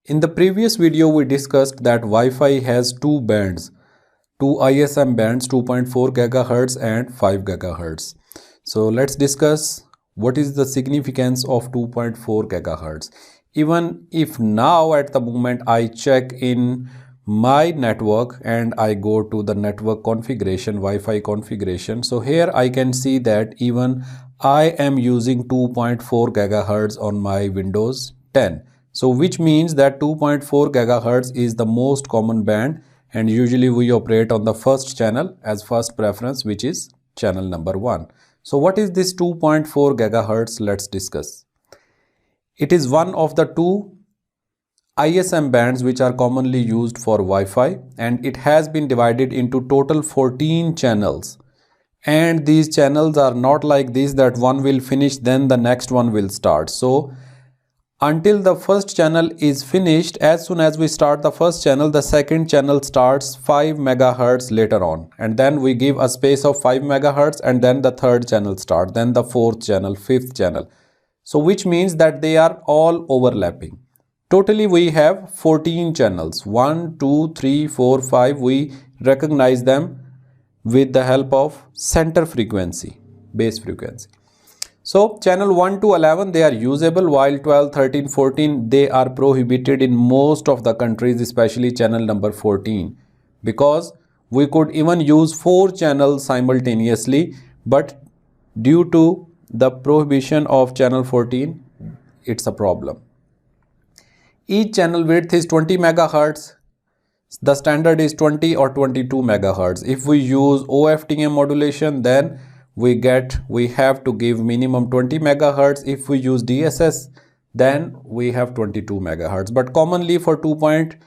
In the previous video, we discussed that Wi-Fi has two bands, two ISM bands, 2.4 GHz and 5 GHz. So let's discuss what is the significance of 2.4 GHz. Even if now at the moment I check in my network and I go to the network configuration, Wi-Fi configuration. So here I can see that even I am using 2.4 GHz on my Windows 10. So which means that 2.4 GHz is the most common band, and usually we operate on the first channel as first preference, which is channel number 1. So what is this 2.4 GHz? Let's discuss. It is one of the two ISM bands which are commonly used for Wi-Fi, and it has been divided into total 14 channels. And these channels are not like this, that one will finish then the next one will start. So until the first channel is finished, as soon as we start the first channel, the second channel starts 5 MHz later on, and then we give a space of 5 MHz, and then the third channel starts, then the fourth channel, fifth channel. So which means that they are all overlapping. Totally we have 14 channels, 1, 2, 3, 4, 5. We recognize them with the help of center frequency, base frequency. So channel 1 to 11, they are usable, while 12, 13, 14, they are prohibited in most of the countries, especially channel number 14, because we could even use 4 channels simultaneously, but due to the prohibition of channel 14, it's a problem. Each channel width is 20 MHz. The standard is 20 or 22 MHz. If we use OFDM modulation, then we have to give minimum 20 MHz. If we use DSS, then we have 22 MHz. But commonly for 2.4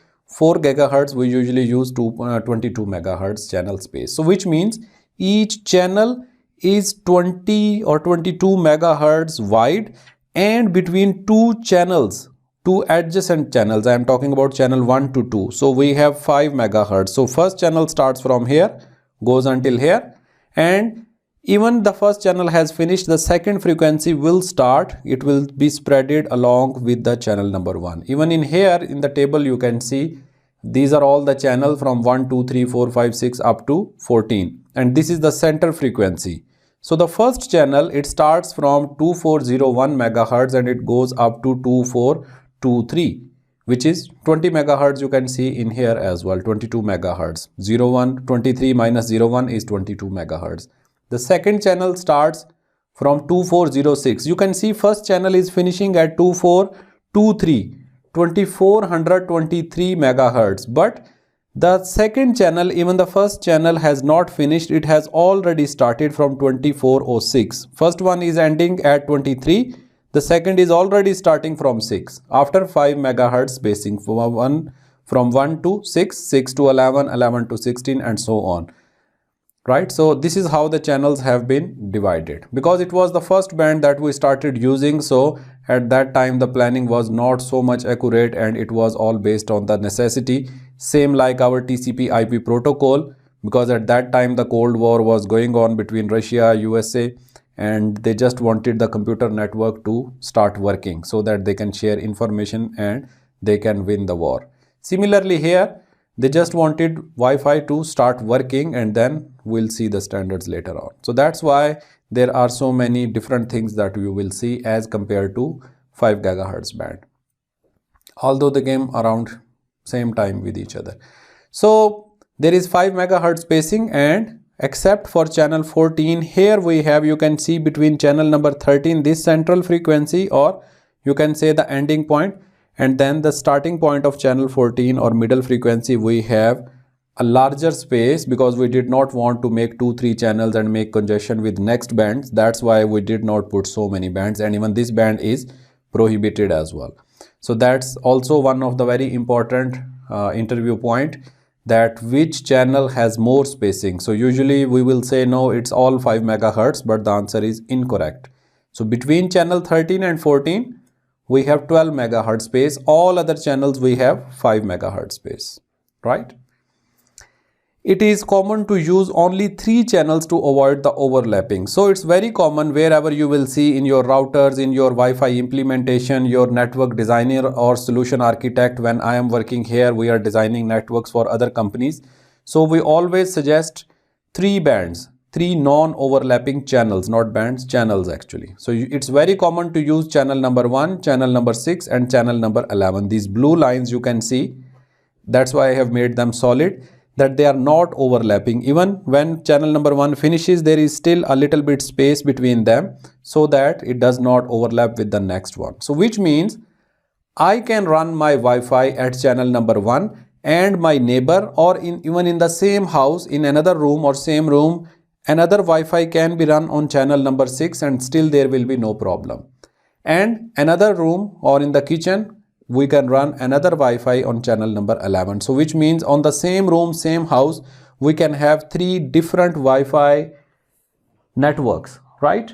GHz, we usually use 22 MHz channel space. So which means each channel is 20 or 22 MHz wide, and between two channels, two adjacent channels, I am talking about channel 1 to 2. So we have 5 MHz. So first channel starts from here, goes until here, and even the first channel has finished, the second frequency will start. It will be spreaded along with the channel number 1. Even in here in the table you can see these are all the channels from 1, 2, 3, 4, 5, 6 up to 14, and this is the center frequency. So the first channel, it starts from 2401 MHz and it goes up to 2423, which is 20 MHz. You can see in here as well, 22 MHz. 01, 23 minus 01 is 22 MHz. The second channel starts from 2406. You can see first channel is finishing at 2423, 2423 MHz. But the second channel, even the first channel has not finished. It has already started from 2406. First one is ending at 23. The second is already starting from 6. After 5 MHz spacing from 1 to 6, 6 to 11, 11 to 16, and so on. Right, so this is how the channels have been divided, because it was the first band that we started using. So at that time the planning was not so much accurate, and it was all based on the necessity, same like our TCP IP protocol, because at that time the Cold War was going on between Russia, USA, and they just wanted the computer network to start working so that they can share information and they can win the war. Similarly here, they just wanted Wi-Fi to start working, and then we'll see the standards later on. So that's why there are so many different things that you will see as compared to 5 GHz band, although they came around same time with each other. So there is 5 MHz spacing, and except for channel 14, here we have, you can see between channel number 13, this central frequency, or you can say the ending point, and then the starting point of channel 14 or middle frequency, we have a larger space, because we did not want to make 2-3 channels and make congestion with next bands. That's why we did not put so many bands, and even this band is prohibited as well. So that's also one of the very important interview point, that which channel has more spacing. So usually we will say no, it's all 5 MHz, but the answer is incorrect. So between channel 13 and 14, we have 12 MHz space. All other channels we have 5 MHz space, right? it is common to use only 3 channels to avoid the overlapping. So it's very common wherever you will see in your routers, in your Wi-Fi implementation, your network designer or solution architect. When I am working here, we are designing networks for other companies. So we always suggest 3 bands, 3 non-overlapping channels, not bands, channels actually. So it's very common to use channel number 1, channel number 6 and channel number 11. These blue lines you can see, that's why I have made them solid, that they are not overlapping. Even when channel number 1 finishes, there is still a little bit space between them so that it does not overlap with the next one. So which means I can run my Wi-Fi at channel number 1 and my neighbor, or even in the same house, in another room or same room, another Wi-Fi can be run on channel number 6 and still there will be no problem. And another room or in the kitchen, we can run another Wi-Fi on channel number 11. So which means on the same room, same house, we can have 3 different Wi-Fi networks, right?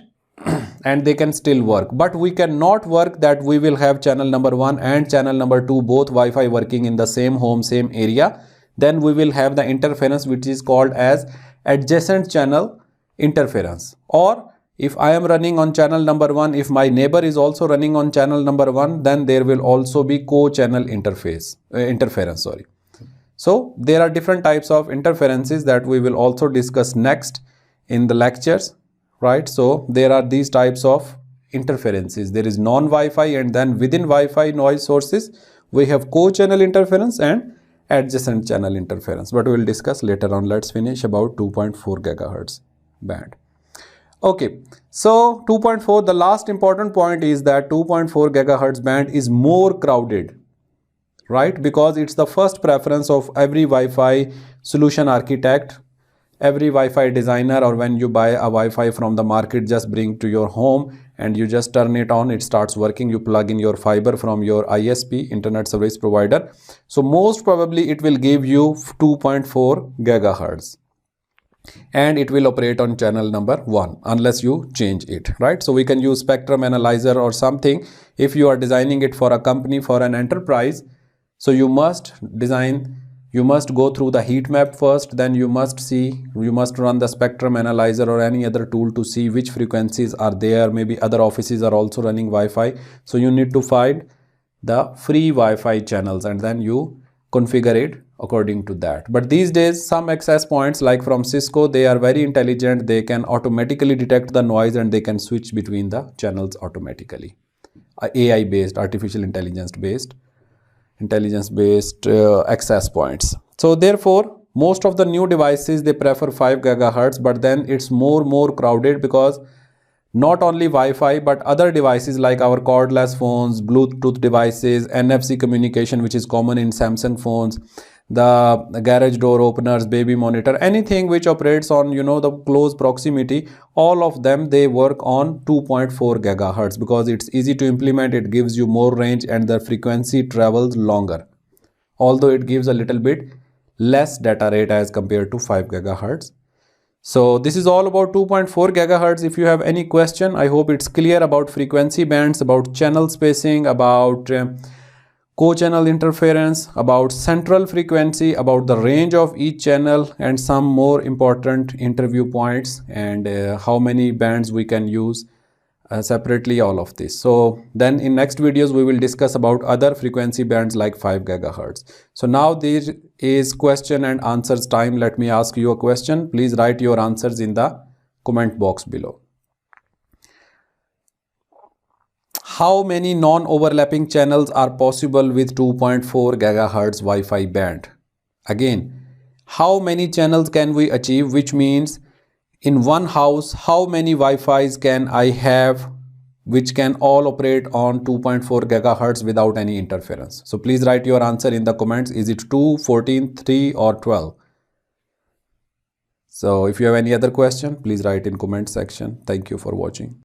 And they can still work. But we cannot work that we will have channel number 1 and channel number 2 both Wi-Fi working in the same home, same area. Then we will have the interference which is called as adjacent channel interference. Or if I am running on channel number 1, if my neighbor is also running on channel number 1, then there will also be co-channel interference. So there are different types of interferences that we will also discuss next in the lectures, right? So there are these types of interferences. There is non-Wi-Fi, and then within Wi-Fi noise sources, we have co-channel interference and adjacent channel interference. But we will discuss later on. Let's finish about 2.4 gigahertz band. Okay, so 2.4, the last important point is that 2.4 gigahertz band is more crowded, right? Because it's the first preference of every Wi-Fi solution architect, every Wi-Fi designer, or when you buy a Wi-Fi from the market, just bring to your home and you just turn it on, it starts working. You plug in your fiber from your ISP, internet service provider. So most probably it will give you 2.4 gigahertz. And it will operate on channel number 1 unless you change it, right? So we can use spectrum analyzer or something. If you are designing it for a company, for an enterprise, so you must go through the heat map first, then you must run the spectrum analyzer or any other tool to see which frequencies are there. Maybe other offices are also running Wi-Fi, so you need to find the free Wi-Fi channels and then you configure it according to that. But these days some access points like from Cisco, they are very intelligent. They can automatically detect the noise and they can switch between the channels automatically. AI based, artificial intelligence based access points. So therefore most of the new devices, they prefer 5 gigahertz, but then it's more crowded because not only Wi-Fi but other devices like our cordless phones, Bluetooth devices, NFC communication which is common in Samsung phones, the garage door openers, baby monitor, anything which operates on the close proximity, all of them, they work on 2.4 gigahertz because it's easy to implement. It gives you more range and the frequency travels longer, although it gives a little bit less data rate as compared to 5 gigahertz. So this is all about 2.4 gigahertz. If you have any question, I hope it's clear about frequency bands, about channel spacing, about co-channel interference, about central frequency, about the range of each channel, and some more important interview points, and how many bands we can use separately, all of this. So then in next videos we will discuss about other frequency bands like 5 gigahertz. So now there is question and answers time. Let me ask you a question. Please write your answers in the comment box below. How many non-overlapping channels are possible with 2.4 gigahertz Wi-Fi band? Again, how many channels can we achieve, which means in one house, how many Wi-Fis can I have which can all operate on 2.4 gigahertz without any interference? So please write your answer in the comments. Is it 2, 14, 3 or 12? So if you have any other question, please write in comment section. Thank you for watching.